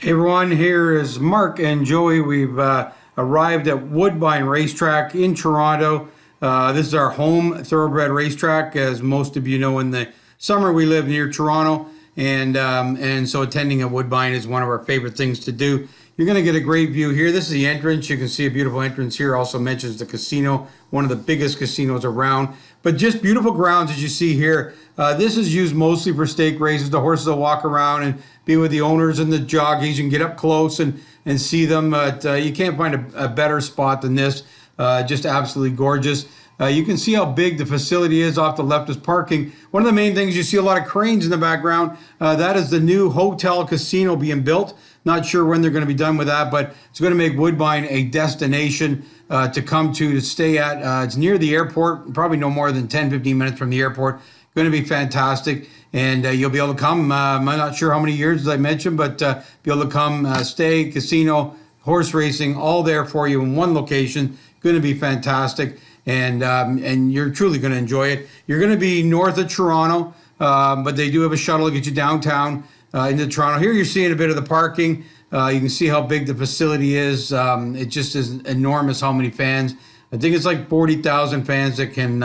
Hey everyone, here is Mark and Joey. We've arrived at Woodbine Racetrack in Toronto. This is our home thoroughbred racetrack. As most of you know, in the summer we live near Toronto, and so attending at Woodbine is one of our favorite things to do. You're going to get a great view here. This is the entrance. You can see a beautiful entrance here. Also mentions the casino, one of the biggest casinos around. But just beautiful grounds as you see here. This is used mostly for stake races. The horses will walk around and be with the owners and the jockeys and get up close and see them. But you can't find a better spot than this. Just absolutely gorgeous. You can see how big the facility is. Off the left is parking. One of the main things, you see a lot of cranes in the background. That is the new hotel casino being built. Not sure when they're going to be done with that, but it's going to make Woodbine a destination to come to stay at. It's near the airport, probably no more than 10-15 minutes from the airport. Going to be fantastic, and you'll be able to come. I'm not sure how many years, as I mentioned, but be able to come, stay, casino, horse racing, all there for you in one location. Going to be fantastic, and you're truly going to enjoy it. You're going to be north of Toronto, but they do have a shuttle to get you downtown into Toronto. Here you're seeing a bit of the parking. You can see how big the facility is. It just is enormous how many fans. I think it's like 40,000 fans that can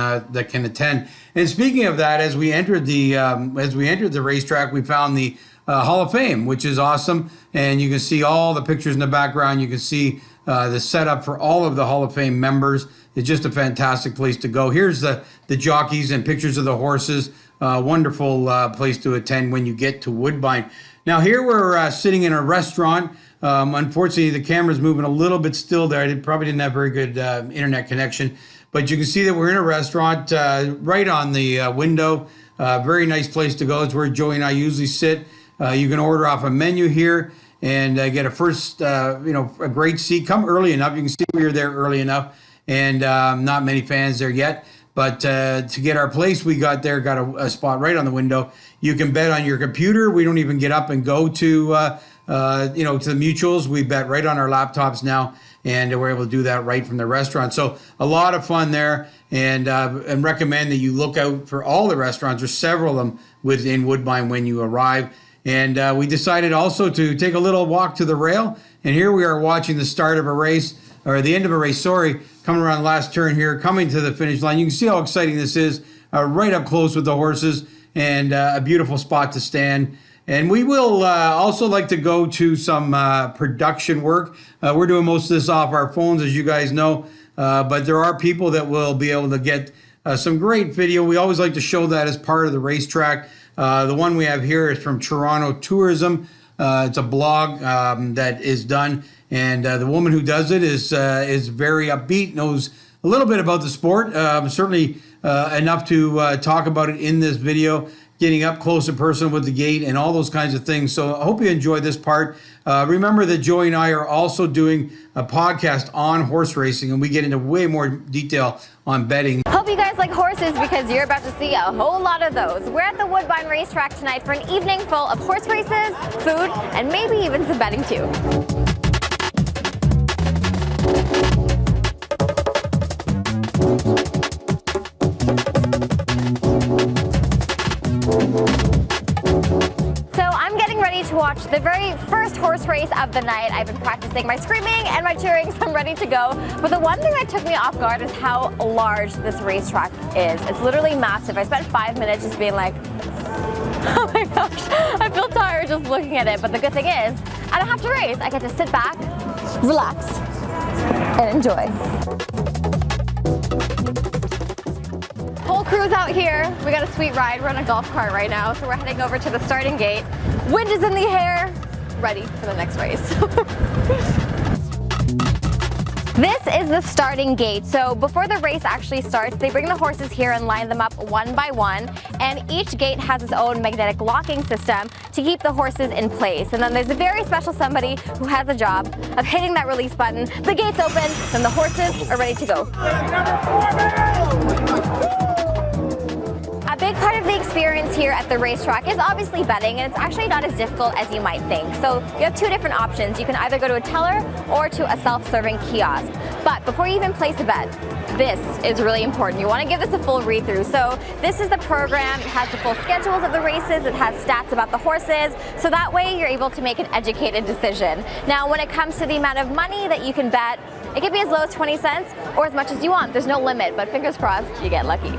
attend. And speaking of that, as we entered the racetrack, we found the Hall of Fame, which is awesome. And you can see all the pictures in the background. You can see the setup for all of the Hall of Fame members. It's just a fantastic place to go. Here's the jockeys and pictures of the horses. Wonderful place to attend when you get to Woodbine. Now here we're sitting in a restaurant. Unfortunately, the camera's moving a little bit still there. I probably didn't have very good internet connection. But you can see that we're in a restaurant right on the window. Very nice place to go. It's where Joey and I usually sit. You can order off a menu here and get a first, a great seat. Come early enough. You can see we were there early enough, and not many fans there yet. But to get our place, we got a spot right on the window. You can bet on your computer. We don't even get up and go to the mutuals. We bet right on our laptops now, and we're able to do that right from the restaurant. So a lot of fun there, and recommend that you look out for all the restaurants. There's several of them within Woodbine when you arrive. And we decided also to take a little walk to the rail, and here we are watching the start of a race, or the end of a race, sorry, coming around the last turn here, coming to the finish line. You can see how exciting this is, right up close with the horses, and a beautiful spot to stand. And we will also like to go to some production work. We're doing most of this off our phones, as you guys know, but there are people that will be able to get some great video. We always like to show that as part of the racetrack. The one we have here is from Toronto Tourism. It's a blog that is done, and the woman who does it is very upbeat, knows a little bit about the sport, certainly enough to talk about it in this video, getting up close and personal with the gate and all those kinds of things. So I hope you enjoy this part. Remember that Joey and I are also doing a podcast on horse racing, and we get into way more detail on betting. Hope you guys like horses, because you're about to see a whole lot of those. We're at the Woodbine Racetrack tonight for an evening full of horse races, food, and maybe even some betting too. To watch the very first horse race of the night. I've been practicing my screaming and my cheering, so I'm ready to go. But the one thing that took me off guard is how large this racetrack is. It's literally massive. I spent 5 minutes just being like, oh my gosh, I feel tired just looking at it. But the good thing is, I don't have to race. I get to sit back, relax, and enjoy. Whole crew's out here. We got a sweet ride. We're on a golf cart right now, so we're heading over to the starting gate. Wind is in the air, ready for the next race. This is the starting gate. So before the race actually starts, they bring the horses here and line them up one by one. And each gate has its own magnetic locking system to keep the horses in place. And then there's a very special somebody who has the job of hitting that release button. The gates open, and the horses are ready to go. big part of the experience here at the racetrack is obviously betting, and it's actually not as difficult as you might think. So you have two different options. You can either go to a teller or to a self-serving kiosk. But before you even place a bet, this is really important. You want to give this a full read-through. So this is the program. It has the full schedules of the races. It has stats about the horses. So that way you're able to make an educated decision. Now, when it comes to the amount of money that you can bet, it can be as low as 20 cents or as much as you want. There's no limit, but fingers crossed you get lucky.